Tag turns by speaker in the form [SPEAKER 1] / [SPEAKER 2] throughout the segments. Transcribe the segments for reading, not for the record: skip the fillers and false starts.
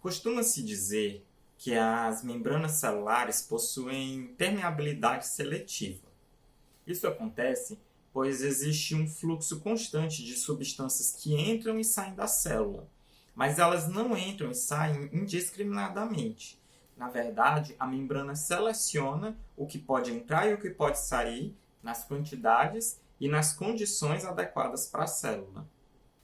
[SPEAKER 1] Costuma-se dizer que as membranas celulares possuem permeabilidade seletiva. Isso acontece pois existe um fluxo constante de substâncias que entram e saem da célula, mas elas não entram e saem indiscriminadamente. Na verdade, a membrana seleciona o que pode entrar e o que pode sair nas quantidades e nas condições adequadas para a célula.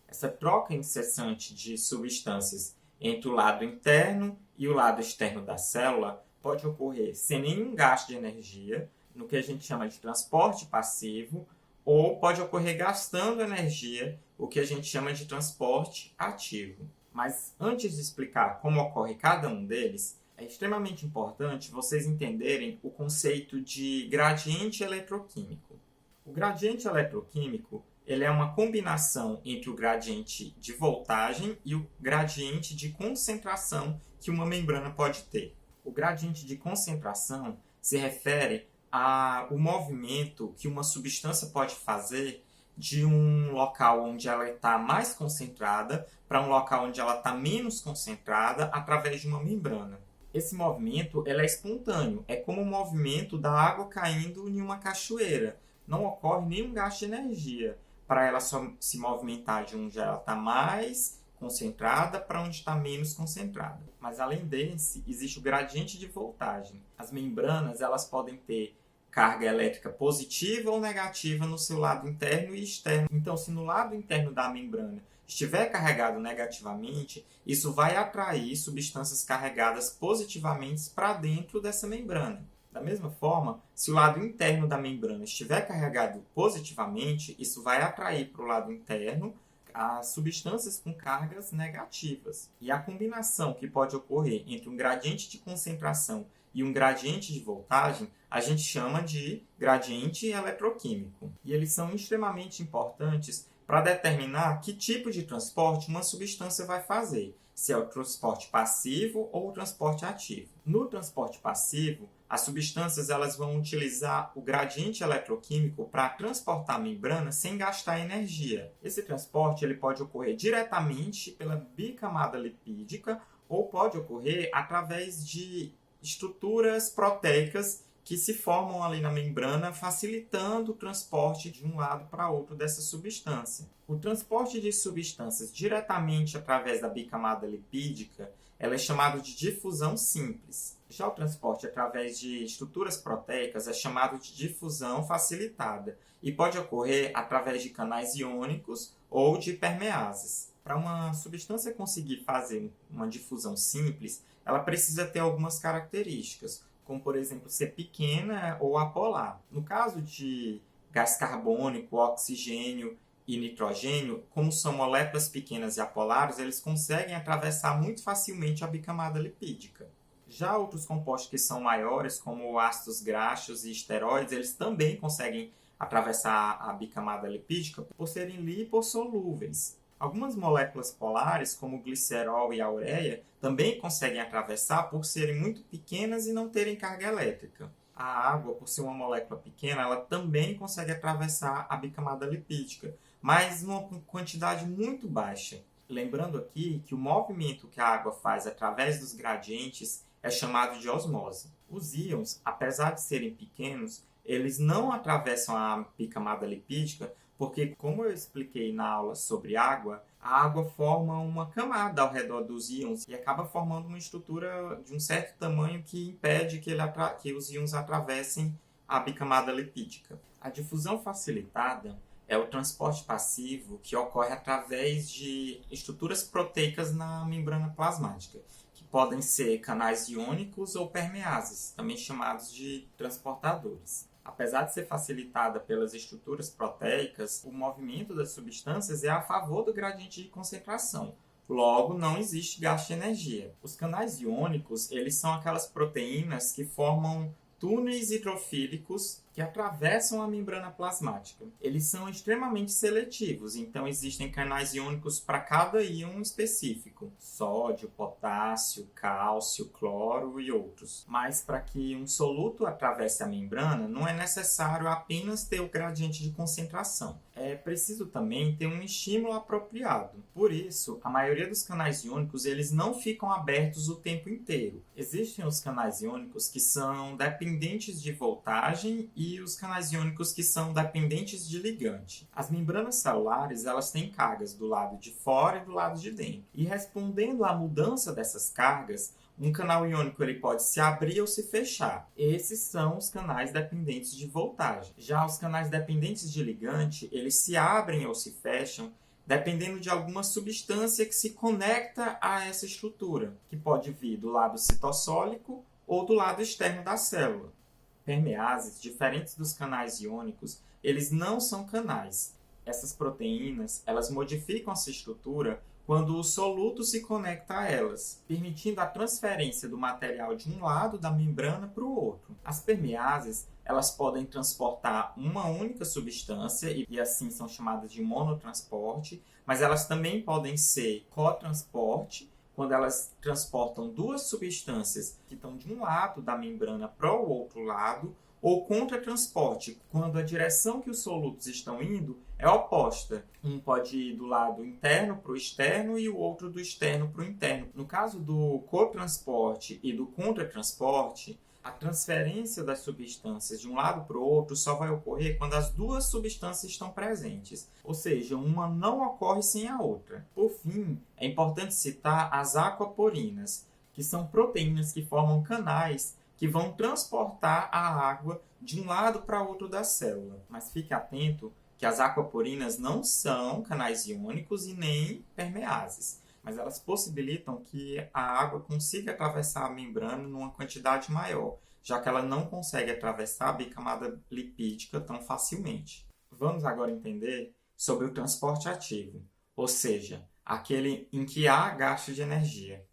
[SPEAKER 1] Essa troca incessante de substâncias entre o lado interno e o lado externo da célula pode ocorrer sem nenhum gasto de energia, no que a gente chama de transporte passivo, ou pode ocorrer gastando energia, o que a gente chama de transporte ativo. Mas antes de explicar como ocorre cada um deles, é extremamente importante vocês entenderem o conceito de gradiente eletroquímico. O gradiente eletroquímico ele é uma combinação entre o gradiente de voltagem e o gradiente de concentração que uma membrana pode ter. O gradiente de concentração se refere ao movimento que uma substância pode fazer de um local onde ela está mais concentrada para um local onde ela está menos concentrada através de uma membrana. Esse movimento ele é espontâneo, é como o movimento da água caindo em uma cachoeira. Não ocorre nenhum gasto de energia para ela só se movimentar de onde ela está mais concentrada para onde está menos concentrada. Mas além desse, existe o gradiente de voltagem. As membranas elas podem ter carga elétrica positiva ou negativa no seu lado interno e externo. Então, se no lado interno da membrana estiver carregado negativamente, isso vai atrair substâncias carregadas positivamente para dentro dessa membrana. Da mesma forma, se o lado interno da membrana estiver carregado positivamente, isso vai atrair para o lado interno as substâncias com cargas negativas. E a combinação que pode ocorrer entre um gradiente de concentração e um gradiente de voltagem, a gente chama de gradiente eletroquímico. E eles são extremamente importantes para determinar que tipo de transporte uma substância vai fazer, se é o transporte passivo ou o transporte ativo. No transporte passivo, as substâncias elas vão utilizar o gradiente eletroquímico para transportar a membrana sem gastar energia. Esse transporte ele pode ocorrer diretamente pela bicamada lipídica ou pode ocorrer através de estruturas proteicas que se formam ali na membrana, facilitando o transporte de um lado para outro dessa substância. O transporte de substâncias diretamente através da bicamada lipídica ela é chamado de difusão simples. Já o transporte através de estruturas proteicas é chamado de difusão facilitada e pode ocorrer através de canais iônicos ou de permeases. Para uma substância conseguir fazer uma difusão simples, ela precisa ter algumas características, como, por exemplo, ser pequena ou apolar. No caso de gás carbônico, oxigênio e nitrogênio, como são moléculas pequenas e apolares, eles conseguem atravessar muito facilmente a bicamada lipídica. Já outros compostos que são maiores, como ácidos graxos e esteróides, eles também conseguem atravessar a bicamada lipídica por serem lipossolúveis. Algumas moléculas polares, como o glicerol e a ureia, também conseguem atravessar por serem muito pequenas e não terem carga elétrica. A água, por ser uma molécula pequena, ela também consegue atravessar a bicamada lipídica, mas numa quantidade muito baixa. Lembrando aqui que o movimento que a água faz através dos gradientes é chamado de osmose. Os íons, apesar de serem pequenos, eles não atravessam a bicamada lipídica porque, como eu expliquei na aula sobre água, a água forma uma camada ao redor dos íons e acaba formando uma estrutura de um certo tamanho que impede que os íons atravessem a bicamada lipídica. A difusão facilitada é o transporte passivo que ocorre através de estruturas proteicas na membrana plasmática, que podem ser canais iônicos ou permeases, também chamados de transportadores. Apesar de ser facilitada pelas estruturas proteicas, o movimento das substâncias é a favor do gradiente de concentração. Logo, não existe gasto de energia. Os canais iônicos eles são aquelas proteínas que formam túneis hidrofílicos que atravessam a membrana plasmática. Eles são extremamente seletivos, então existem canais iônicos para cada íon específico: sódio, potássio, cálcio, cloro e outros. Mas para que um soluto atravesse a membrana, não é necessário apenas ter o gradiente de concentração. É preciso também ter um estímulo apropriado. Por isso, a maioria dos canais iônicos eles não ficam abertos o tempo inteiro. Existem os canais iônicos que são dependentes de voltagem e os canais iônicos que são dependentes de ligante. As membranas celulares elas têm cargas do lado de fora e do lado de dentro. E respondendo à mudança dessas cargas, um canal iônico ele pode se abrir ou se fechar. Esses são os canais dependentes de voltagem. Já os canais dependentes de ligante, eles se abrem ou se fecham dependendo de alguma substância que se conecta a essa estrutura, que pode vir do lado citossólico ou do lado externo da célula. Permeases, diferentes dos canais iônicos, eles não são canais. Essas proteínas, elas modificam essa estrutura quando o soluto se conecta a elas, permitindo a transferência do material de um lado da membrana para o outro. As permeases, elas podem transportar uma única substância e assim são chamadas de monotransporte, mas elas também podem ser cotransporte, quando elas transportam duas substâncias que estão de um lado da membrana para o outro lado, ou contratransporte, quando a direção que os solutos estão indo é oposta. Um pode ir do lado interno para o externo e o outro do externo para o interno. No caso do cotransporte e do contratransporte, a transferência das substâncias de um lado para o outro só vai ocorrer quando as duas substâncias estão presentes, ou seja, uma não ocorre sem a outra. Por fim, é importante citar as aquaporinas, que são proteínas que formam canais que vão transportar a água de um lado para o outro da célula. Mas fique atento que as aquaporinas não são canais iônicos e nem permeases, mas elas possibilitam que a água consiga atravessar a membrana numa quantidade maior, já que ela não consegue atravessar a bicamada lipídica tão facilmente. Vamos agora entender sobre o transporte ativo, ou seja, aquele em que há gasto de energia.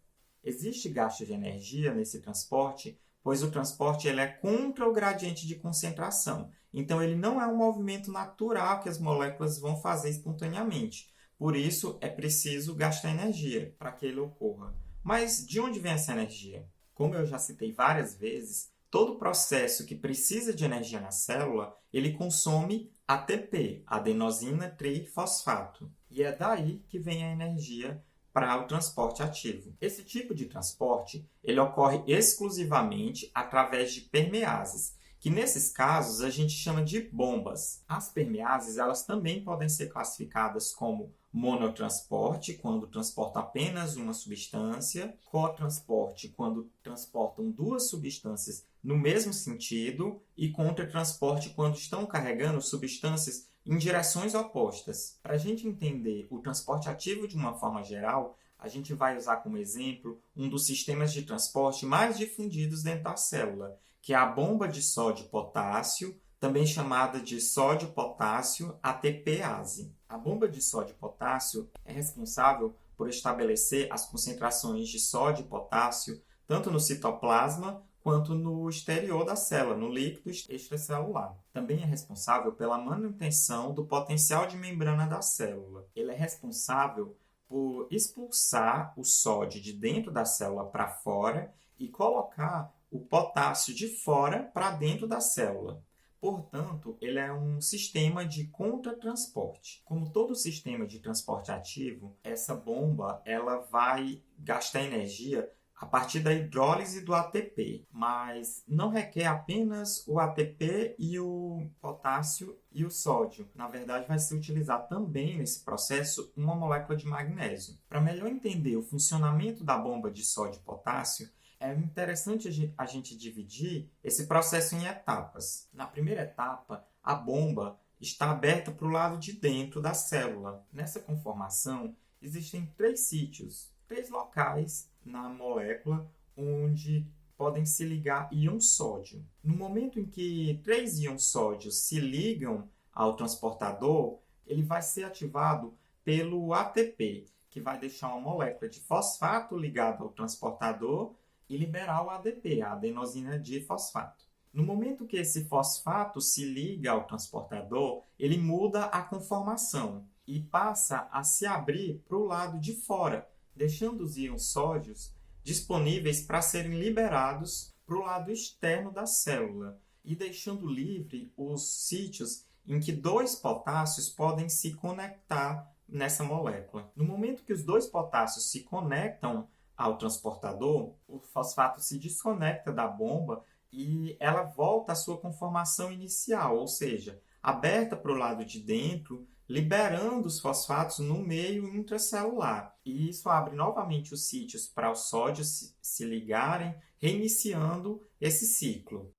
[SPEAKER 1] Existe gasto de energia nesse transporte, pois o transporte ele é contra o gradiente de concentração. Então, ele não é um movimento natural que as moléculas vão fazer espontaneamente. Por isso, é preciso gastar energia para que ele ocorra. Mas de onde vem essa energia? Como eu já citei várias vezes, todo processo que precisa de energia na célula, ele consome ATP, adenosina trifosfato. E é daí que vem a energia para o transporte ativo. Esse tipo de transporte ele ocorre exclusivamente através de permeases, que nesses casos a gente chama de bombas. As permeases elas também podem ser classificadas como monotransporte, quando transportam apenas uma substância, cotransporte, quando transportam duas substâncias no mesmo sentido, e contratransporte, quando estão carregando substâncias em direções opostas. Para a gente entender o transporte ativo de uma forma geral, a gente vai usar como exemplo um dos sistemas de transporte mais difundidos dentro da célula, que é a bomba de sódio-potássio, também chamada de sódio-potássio ATPase. A bomba de sódio-potássio é responsável por estabelecer as concentrações de sódio e potássio tanto no citoplasma quanto no exterior da célula, no líquido extracelular. Também é responsável pela manutenção do potencial de membrana da célula. Ele é responsável por expulsar o sódio de dentro da célula para fora e colocar o potássio de fora para dentro da célula. Portanto, ele é um sistema de contratransporte. Como todo sistema de transporte ativo, essa bomba ela vai gastar energia a partir da hidrólise do ATP, mas não requer apenas o ATP e o potássio e o sódio. Na verdade, vai se utilizar também nesse processo uma molécula de magnésio. Para melhor entender o funcionamento da bomba de sódio e potássio, é interessante a gente dividir esse processo em etapas. Na primeira etapa, a bomba está aberta para o lado de dentro da célula. Nessa conformação, existem 3 sítios, 3 locais na molécula onde podem se ligar íons sódio. No momento em que 3 íons sódio se ligam ao transportador, ele vai ser ativado pelo ATP, que vai deixar uma molécula de fosfato ligada ao transportador e liberar o ADP, a adenosina difosfato. No momento que esse fosfato se liga ao transportador, ele muda a conformação e passa a se abrir para o lado de fora, deixando os íons sódios disponíveis para serem liberados para o lado externo da célula e deixando livre os sítios em que dois potássios podem se conectar nessa molécula. No momento que os dois potássios se conectam ao transportador, o fosfato se desconecta da bomba e ela volta à sua conformação inicial, ou seja, aberta para o lado de dentro, liberando os fosfatos no meio intracelular. E isso abre novamente os sítios para os sódios se ligarem, reiniciando esse ciclo.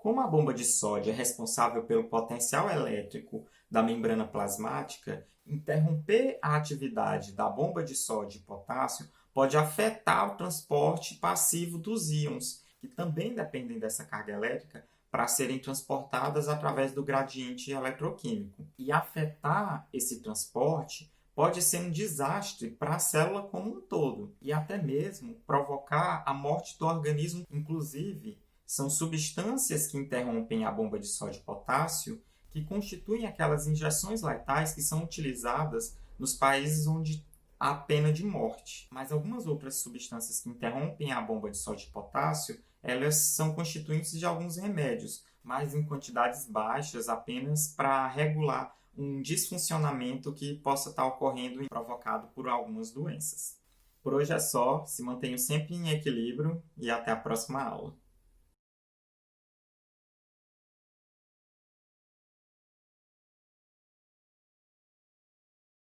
[SPEAKER 1] Como a bomba de sódio é responsável pelo potencial elétrico da membrana plasmática, interromper a atividade da bomba de sódio e potássio pode afetar o transporte passivo dos íons, que também dependem dessa carga elétrica para serem transportadas através do gradiente eletroquímico. E afetar esse transporte pode ser um desastre para a célula como um todo e até mesmo provocar a morte do organismo. Inclusive, são substâncias que interrompem a bomba de sódio e potássio que constituem aquelas injeções letais que são utilizadas nos países onde há pena de morte. Mas algumas outras substâncias que interrompem a bomba de sódio e potássio, elas são constituintes de alguns remédios, mas em quantidades baixas, apenas para regular um desfuncionamento que possa estar ocorrendo e provocado por algumas doenças. Por hoje é só, se mantenham sempre em equilíbrio e até a próxima aula.